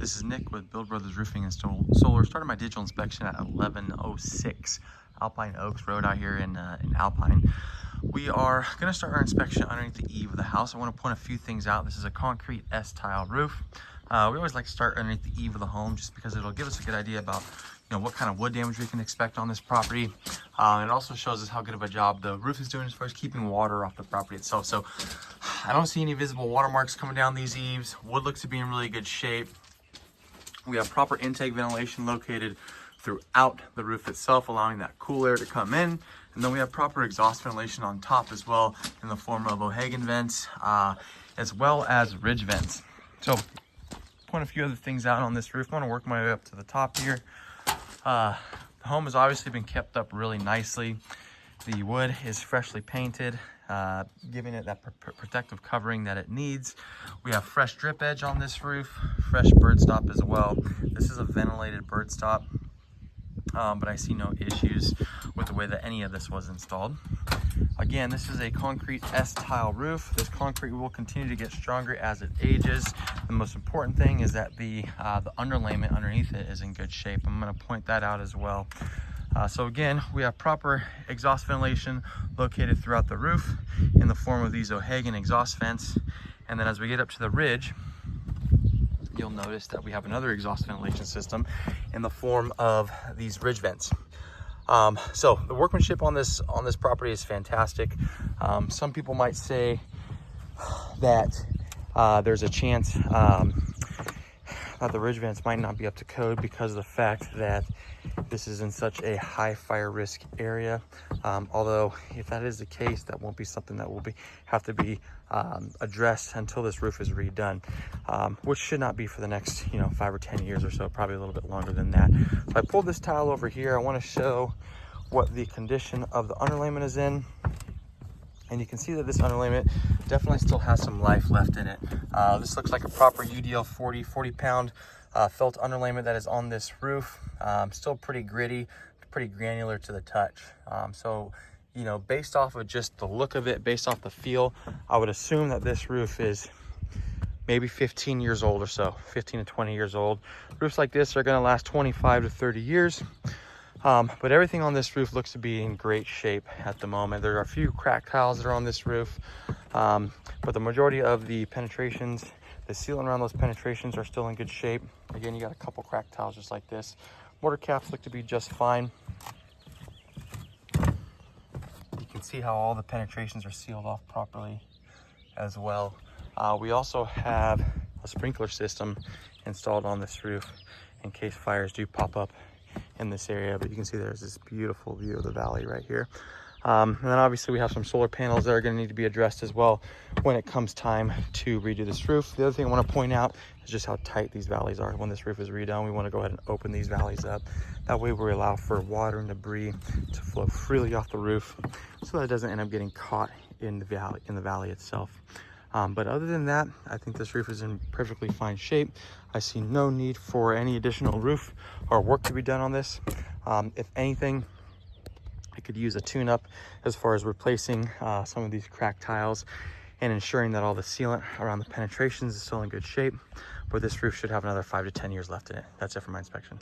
This is Nick with Build Brothers Roofing and Solar. Started my digital inspection at 1106 Alpine Oaks Road out here in Alpine. We are going to start our inspection underneath the eave of the house. I want to point a few things out. This is a concrete S-tile roof. We always like to start underneath the eave of the home just because it'll give us a good idea about what kind of wood damage we can expect on this property. It also shows us how good of a job the roof is doing as far as keeping water off the property itself. So I don't see any visible watermarks coming down these eaves. Wood looks to be in really good shape. We have proper intake ventilation located throughout the roof itself, allowing that cool air to come in. And then we have proper exhaust ventilation on top as well in the form of O'Hagan vents, as well as ridge vents. So point a few other things out on this roof. I want to work my way up to the top here. The home has obviously been kept up really nicely. The wood is freshly painted, giving it that protective covering that it needs. We have fresh drip edge on this roof, fresh bird stop as well. This is a ventilated bird stop, but I see no issues with the way that any of this was installed. Again, this is a concrete S-tile roof. This concrete will continue to get stronger as it ages. The most important thing is that the underlayment underneath it is in good shape. I'm going to point that out as well. So again, we have proper exhaust ventilation located throughout the roof in the form of these O'Hagan exhaust vents. And then as we get up to the ridge, you'll notice that we have another exhaust ventilation system in the form of these ridge vents. So the workmanship on this property is fantastic. Some people might say that there's a chance that the ridge vents might not be up to code because of the fact that this is in such a high fire risk area. Although if that is the case, that won't be something that will have to be addressed until this roof is redone, which should not be for the next 5 or 10 years or so, probably a little bit longer than that. So I pulled this tile over here. I want to show what the condition of the underlayment is in. And you can see that this underlayment definitely still has some life left in it. This looks like a proper UDL 40 pound felt underlayment that is on this roof. Still pretty gritty, pretty granular to the touch. So, based off of just the look of it, based off the feel, I would assume that this roof is maybe 15 years old or so, 15 to 20 years old. Roofs like this are gonna last 25 to 30 years. But everything on this roof looks to be in great shape at the moment. There are a few cracked tiles that are on this roof, but the majority of the penetrations, the sealant around those penetrations are still in good shape. Again, you got a couple cracked tiles just like this. Mortar caps look to be just fine. You can see how all the penetrations are sealed off properly as well. We also have a sprinkler system installed on this roof in case fires do pop up in this area, but you can see there's this beautiful view of the valley right here. And then obviously we have some solar panels that are going to need to be addressed as well when it comes time to redo this roof. The other thing I want to point out is just how tight these valleys are. When this roof is redone, we want to go ahead and open these valleys up. That way we allow for water and debris to flow freely off the roof so that it doesn't end up getting caught in the valley itself. But other than that, I think this roof is in perfectly fine shape. I see no need for any additional roof or work to be done on this. If anything, I could use a tune-up as far as replacing some of these cracked tiles and ensuring that all the sealant around the penetrations is still in good shape. But this roof should have another 5 to 10 years left in it. That's it for my inspection.